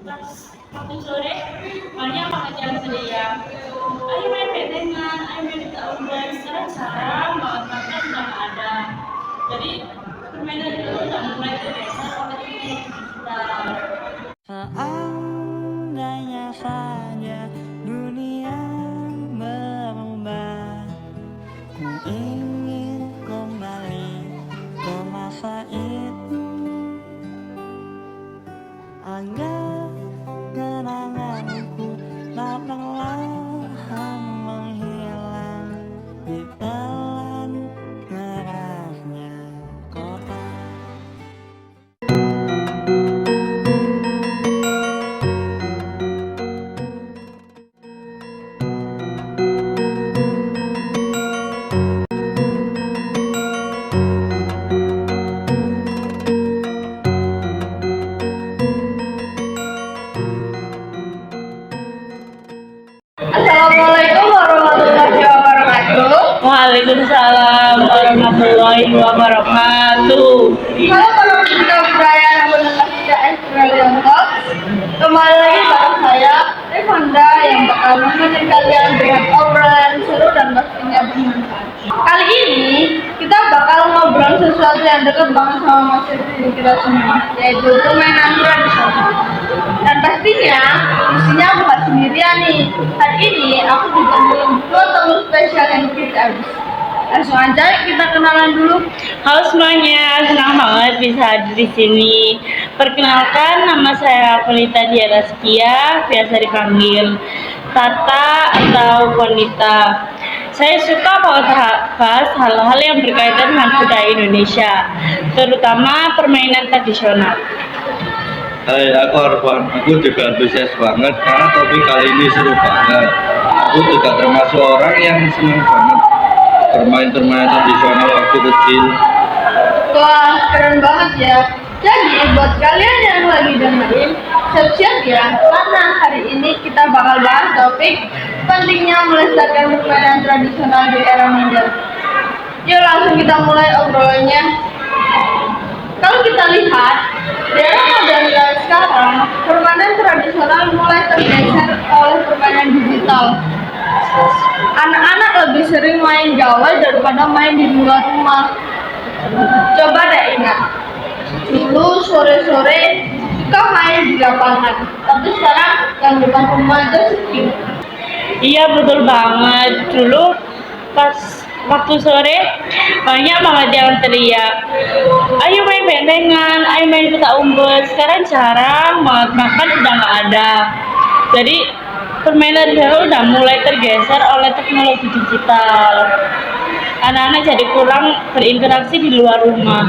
Pas waktu sore banyak banget yang teriak, ayo main petengan, ayo main kita umbel. Sekarang jarang banget, bahkan udah nggak ada. Jadi permainan itu udah mulai tergeser oleh teknologi digital. Seandainya saja dunia berubah, ku ingin kembali ke masa itu, agar kenanganku tak perlahan menghilang di telan derasnya kota. Assalamualaikum warahmatullahi wabarakatuh. Waalaikumsalam warahmatullahi wabarakatuh. Halo para pecinta budaya yang mendengar tidak Australian Talk. Kembali lagi bareng saya, Rifanda, yang bakal menemani kalian dengan obrolan seru dan pastinya bermanfaat. Kali ini kita bakal ngobrol sesuatu yang dekat banget sama masa kecil kita semua, yaitu permainan tradisional. Dan pastinya, isinya bukan sendirian nih. Hari ini aku ditemui dua tamu spesial yang kita habis. Langsung aja kita kenalan dulu. Halo semuanya, senang banget bisa hadir di sini. Perkenalkan, nama saya Pelita Diaraskia, biasa dipanggil Tata atau Wanita. Saya suka banget bahas hal-hal yang berkaitan dengan budaya Indonesia, terutama permainan tradisional. Hai, aku Arfan. Aku juga antusias banget karena topik kali ini seru banget. Aku juga termasuk orang yang senang banget bermain permainan tradisional waktu kecil. Wah, keren banget ya. Jadi, buat kalian yang lagi dengerin, siap-siap ya, karena hari ini kita bakal bahas topik pentingnya melestarikan permainan tradisional di era modern. Yuk langsung kita mulai obrolannya. Kalau kita lihat, di era modern sekarang, permainan tradisional mulai tergeser oleh permainan digital. Anak-anak lebih sering main gawai daripada main di luar rumah. Coba deh ingat, dulu sore-sore suka main di lapangan, tapi sekarang yang depan rumah aja sepi. Iya betul banget. Dulu pas waktu sore banyak banget yang teriak, ayo main bentengan, ayo main petak umpet. Sekarang jarang banget, bahkan udah nggak ada. Jadi permainan dulu udah mulai tergeser oleh teknologi digital. Anak-anak jadi kurang berinteraksi di luar rumah.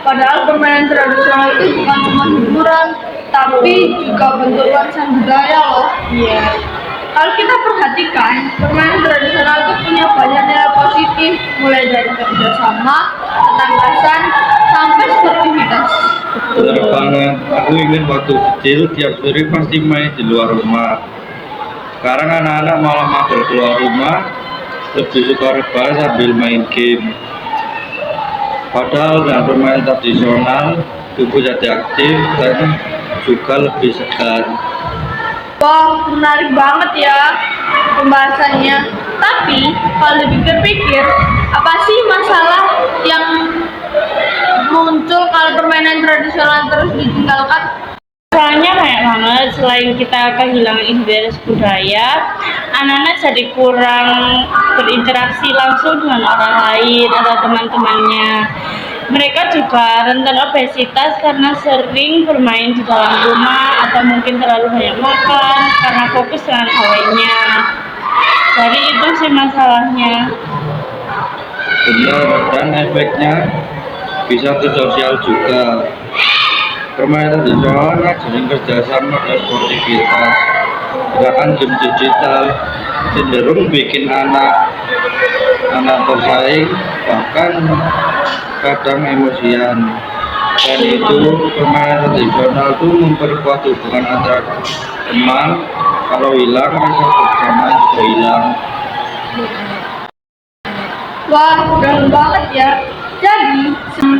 Padahal permainan tradisional itu bukan cuma hiburan, tapi juga bentuk warisan budaya loh. Iya. Kalau kita perhatikan, permainan tradisional itu punya banyak nilai positif, mulai dari kerjasama, ketangkasan, sampai sportivitas. Benar banget. Aku ingin waktu kecil tiap sore pasti main di luar rumah. Sekarang anak-anak malah mager keluar rumah, lebih suka rebahan sambil main game. Padahal dengan permainan tradisional, tubuh jadi aktif dan juga lebih segar. Wah, menarik banget ya pembahasannya. Tapi, kalau dipikir-pikir, apa sih masalah yang muncul kalau permainan tradisional terus ditinggalkan? Soalnya banyak banget, selain kita kehilangan identitas budaya, anak-anak jadi kurang berinteraksi langsung dengan orang lain atau teman-temannya. Mereka juga rentan obesitas karena sering bermain di dalam rumah atau mungkin terlalu banyak makan karena fokus dengan hawanya. Jadi itu sih masalahnya. Benar, dan efeknya bisa ke sosial juga. Permainan tradisional sering kerjasama dan sportivitas. Sedangkan game digital cenderung bikin anak bersaing, bahkan kadang emosian. Dan itu permainan tradisional itu memperkuat hubungan antara teman. Kalau hilang, rasa kebersamaan juga hilang. Wah, keren banget ya. Jadi,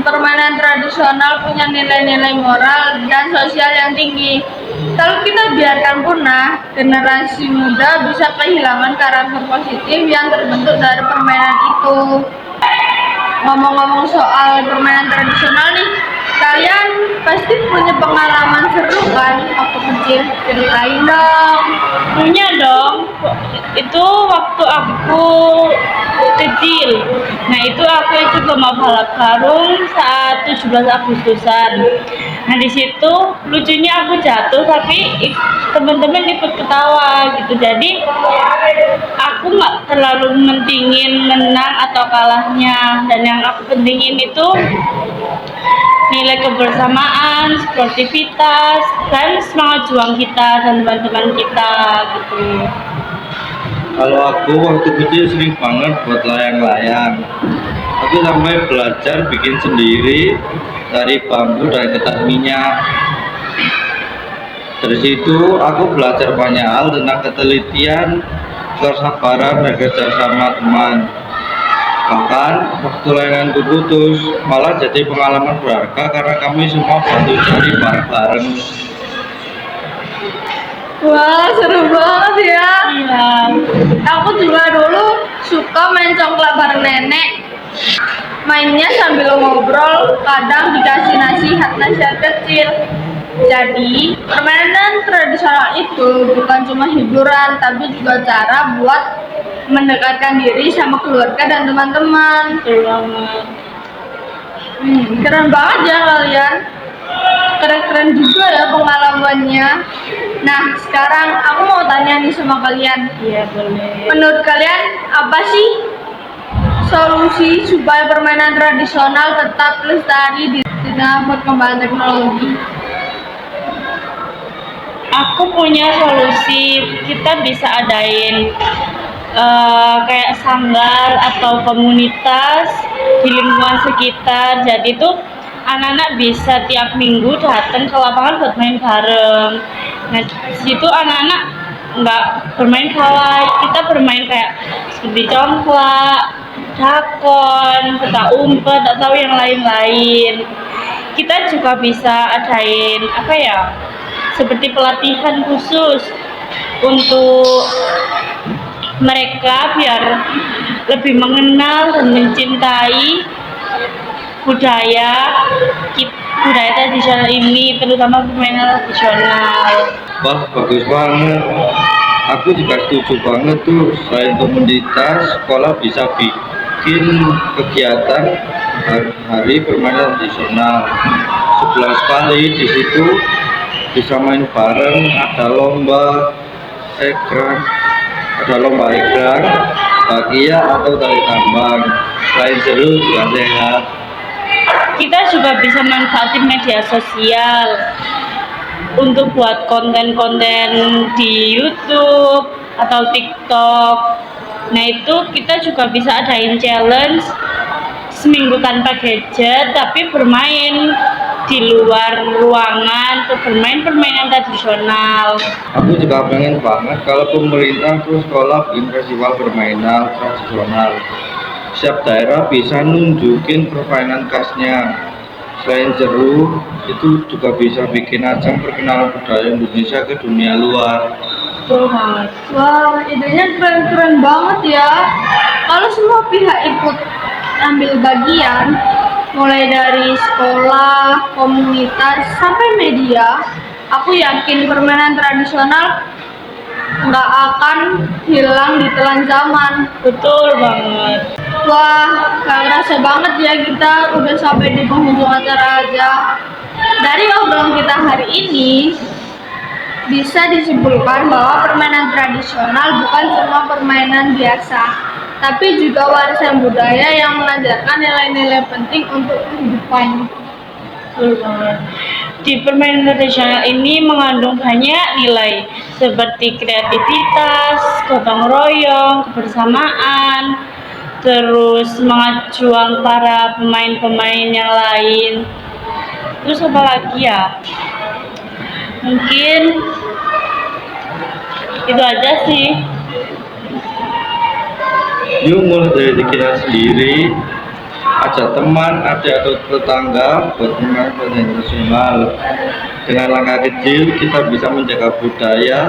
permainan tradisional punya nilai-nilai moral dan sosial yang tinggi. Kalau kita biarkan punah, generasi muda bisa kehilangan karakter positif yang terbentuk dari permainan itu. Ngomong-ngomong soal permainan tradisional nih, kalian pasti punya pengalaman seru kan waktu kecil? Ceritain dong. Punya dong. Itu waktu aku kecil. Nah, itu aku ikut lomba balap karung saat 17 Agustusan. Nah, di situ lucunya aku jatuh tapi teman-teman ikut ketawa gitu. Jadi aku nggak terlalu mentingin menang atau kalahnya, dan yang aku pentingin itu nilai kebersamaan, sportivitas, dan semangat juang kita dan teman-teman kita gitu. Kalau aku waktu kecil sering banget buat layang-layang. Aku sampai belajar bikin sendiri dari bambu dan kertas minyak. Dari situ aku belajar banyak hal tentang ketelitian, kesabaran, dan kerjasama teman. Bahkan waktu layanganku putus, malah jadi pengalaman berharga karena kami semua bantu cari bareng-bareng. Wah, seru banget ya. Iya. Aku juga dulu suka main congklak bareng nenek. Mainnya sambil ngobrol, kadang dikasih nasihat-nasihat kecil. Jadi, permainan tradisional itu bukan cuma hiburan, tapi juga cara buat mendekatkan diri sama keluarga dan teman-teman. Betul banget. Keren banget ya kalian. Keren-keren juga ya pengalamannya. Nah, sekarang aku mau tanya nih sama kalian. Iya, boleh. Menurut kalian apa sih solusi supaya permainan tradisional tetap lestari di tengah perkembangan teknologi? Aku punya solusi. Kita bisa adain kayak sanggar atau komunitas di lingkungan sekitar. Jadi tuh anak-anak bisa tiap minggu datang ke lapangan buat main bareng. Nah, di situ anak-anak nggak bermain kawai, kita bermain kayak seperti congklak, dakon, petak umpet, atau yang lain-lain. Kita juga bisa adain apa ya, seperti pelatihan khusus untuk mereka biar lebih mengenal dan mencintai budaya tradisional ini, terutama permainan tradisional. Wah, bagus banget. Aku juga setuju banget tuh. Selain komunitas, sekolah bisa bikin kegiatan hari permainan tradisional. 11 kali di situ bisa main bareng, ada lomba egrang, bakia atau tali tambang. Selain seru juga sehat. Kita juga bisa manfaatin media sosial untuk buat konten-konten di YouTube atau TikTok. Nah, itu kita juga bisa adain challenge seminggu tanpa gadget tapi bermain di luar ruangan untuk bermain permainan tradisional. Aku juga pengen banget kalau pemerintah terus sekolah bikin festival permainan tradisional. Setiap daerah bisa nunjukin permainan khasnya. Selain seru, itu juga bisa bikin ajang perkenalan budaya Indonesia ke dunia luar. Betul banget. Wah, idenya keren-keren banget ya. Kalau semua pihak ikut ambil bagian, mulai dari sekolah, komunitas, sampai media, aku yakin permainan tradisional nggak akan hilang di telan zaman. Betul banget. Wah, gak kerasa banget ya kita udah sampai di penghujung acara aja. Dari obrolan kita hari ini, bisa disimpulkan bahwa permainan tradisional bukan cuma permainan biasa, tapi juga warisan budaya yang mengajarkan nilai-nilai penting untuk kehidupan. Betul banget. Di permainan tradisional ini mengandung banyak nilai seperti kreativitas, gotong royong, kebersamaan, terus semangat juang para pemain-pemain yang lain. Terus apa lagi ya? Mungkin itu aja sih. Yuk mulai dari kita sendiri, ajak teman, adik atau tetangga buat merayakan nasional. Dengan langkah kecil kita bisa menjaga budaya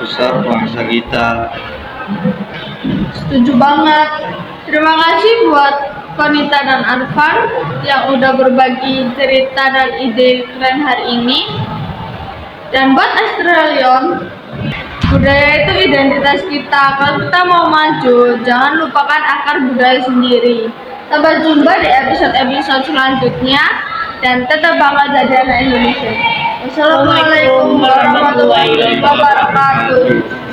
besar bangsa kita. Setuju banget. Terima kasih buat Konita dan Arfan yang udah berbagi cerita dan ide keren hari ini. Dan buat Australion, budaya itu identitas kita. Kalau kita mau maju, jangan lupakan akar budaya sendiri. Sampai jumpa di episode-episode selanjutnya dan tetap bangga jadi anak Indonesia. Wassalamualaikum warahmatullahi wabarakatuh.